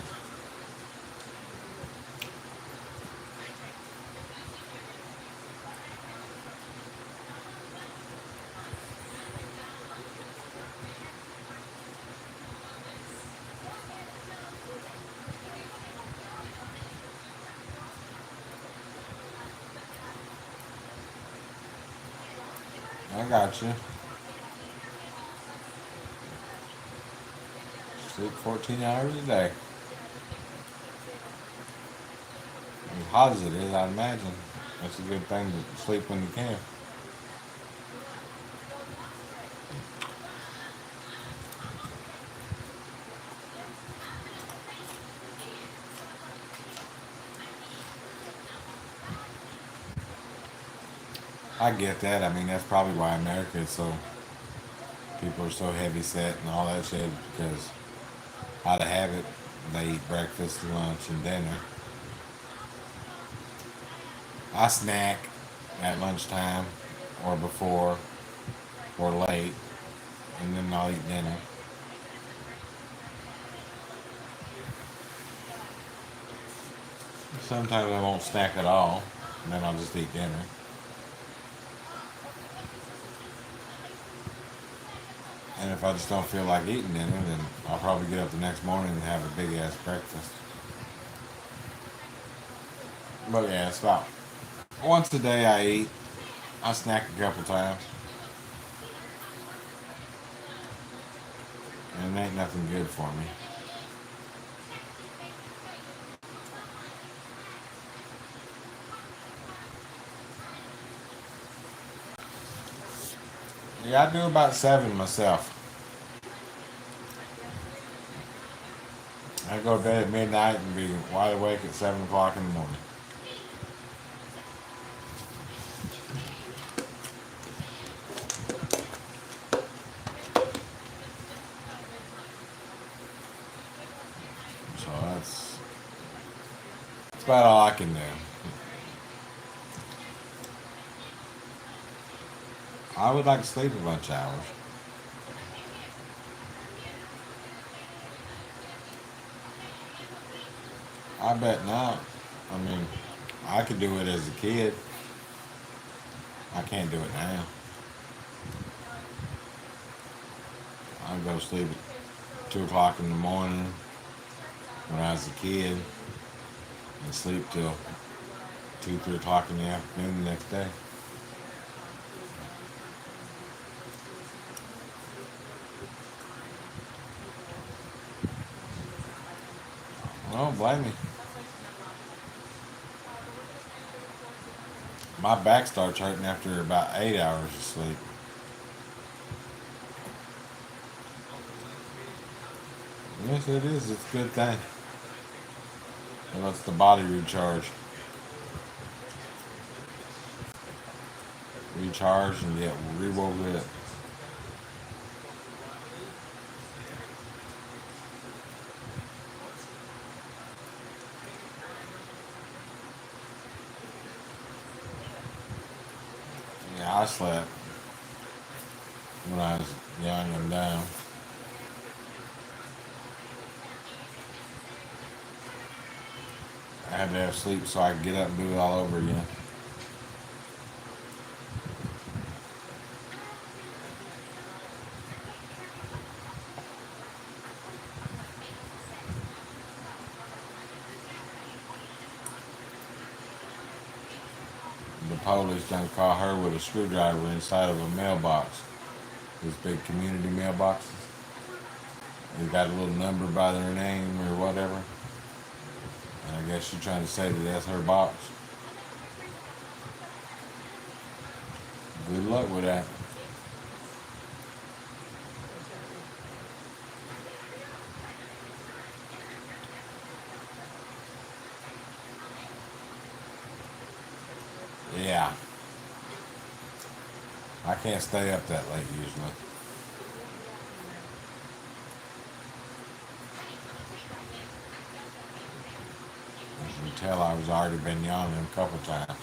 I got you. Sleep 14 hours a day. As hot as it is, I'd imagine. That's a good thing to sleep when you can. I get that. I mean, that's probably why America is so, people are so heavy set and all that shit because out of habit, they eat breakfast, lunch, and dinner. I snack at lunchtime or before or late, and then I'll eat dinner. Sometimes I won't snack at all, and then I'll just eat dinner. And if I just don't feel like eating dinner, then I'll probably get up the next morning and have a big ass breakfast. But yeah, it's about once a day I eat. I snack a couple times, and it ain't nothing good for me. Yeah, I do about 7 myself. I go to bed at midnight and be wide awake at 7 o'clock in the morning. So that's about all I can do. I would like to sleep a bunch of hours. I bet not. I mean, I could do it as a kid. I can't do it now. I go to sleep at 2 o'clock in the morning when I was a kid and sleep till 2, 3 o'clock in the afternoon the next day. I don't blame me. My back starts hurting after about 8 hours of sleep. Yes, it is. It's a good thing. It lets the body recharge and get rewoken up. Yeah, I slept when I was young and dumb. I had to have sleep so I could get up and do it all over again. The police done caught her with a screwdriver inside of a mailbox. These big community mailboxes. They got a little number by their name or whatever. And I guess she's trying to say that that's her box. Good luck with that. Yeah. I can't stay up that late usually. As you can tell, I was already been yawning a couple times.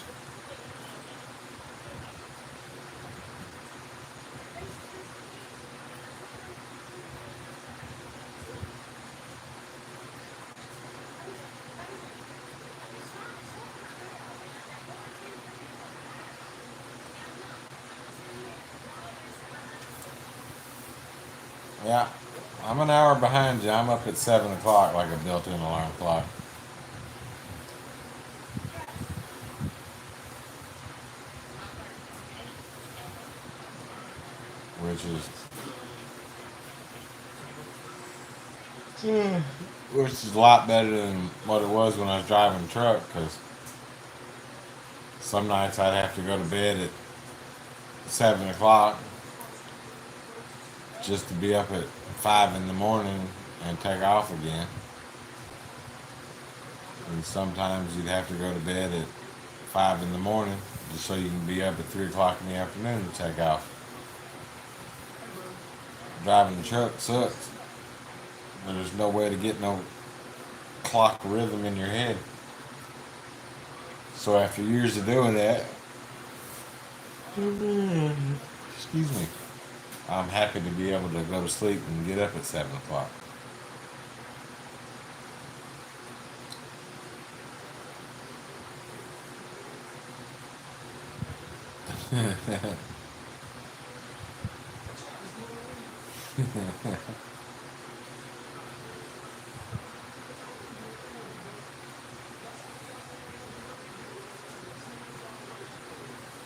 Yeah, I'm an hour behind you. I'm up at 7 o'clock like a built-in alarm clock. Which is which is a lot better than what it was when I was driving the truck. Because some nights I'd have to go to bed at 7 o'clock just to be up at 5 in the morning and take off again. And sometimes you'd have to go to bed at 5 in the morning just so you can be up at 3 o'clock in the afternoon to take off. Driving the truck sucks. There's no way to get no clock rhythm in your head. So after years of doing that, excuse me, I'm happy to be able to go to sleep and get up at 7 o'clock.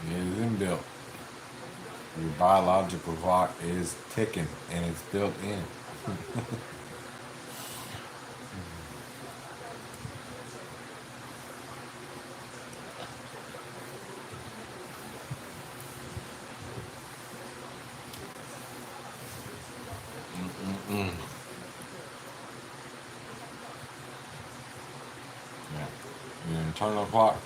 It is inbuilt. Your biological clock is ticking and it's built in. Mm-mm. Yeah. Your internal clock.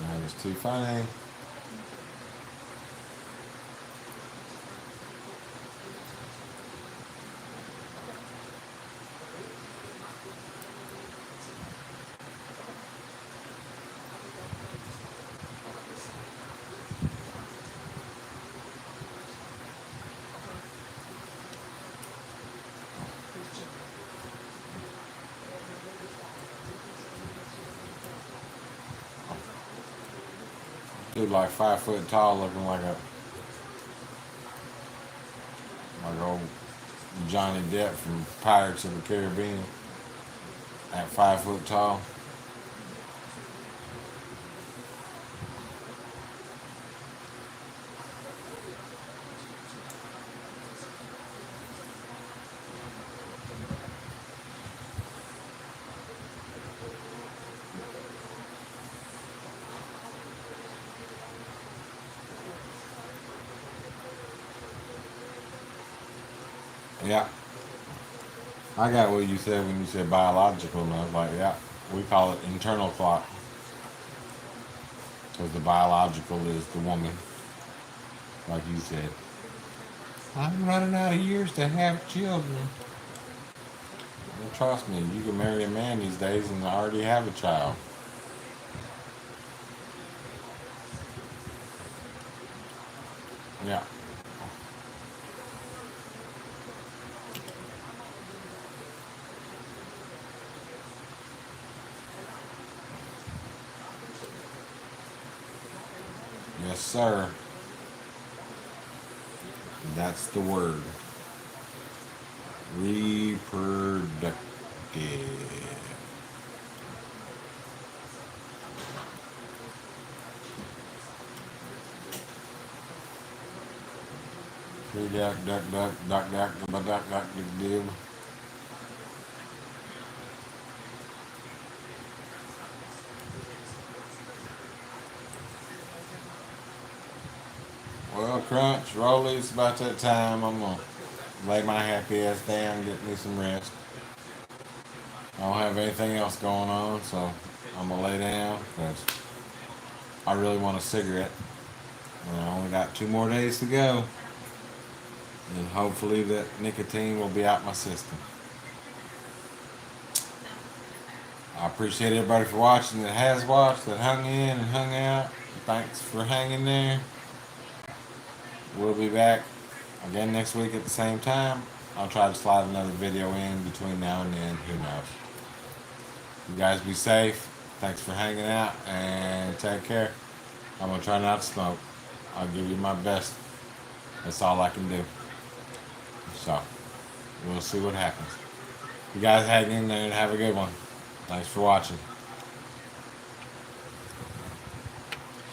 That is too funny. Dude, like 5 foot tall, looking like old Johnny Depp from Pirates of the Caribbean. At 5 foot tall. Yeah. I got what you said when you said biological, and I was like, yeah, we call it internal clock because the biological is the woman, like you said. I'm running out of years to have children. Well, trust me, you can marry a man these days and already have a child. Yeah. Yes, sir. That's the word. Reproductive. Duck, duck, duck, duck, duck, duck, duck, duck, duck. Well, Crunch, Rolly, it's about that time. I'm gonna lay my happy ass down, get me some rest. I don't have anything else going on, so I'm gonna lay down because I really want a cigarette. And I only got 2 more days to go, and hopefully that nicotine will be out my system. I appreciate everybody for watching that has watched, that hung in and hung out. Thanks for hanging there. We'll be back again next week at the same time. I'll try to slide another video in between now and then. Who knows? You guys be safe. Thanks for hanging out and take care. I'm going to try not to smoke. I'll give you my best. That's all I can do. So, we'll see what happens. You guys hang in there and have a good one. Thanks for watching.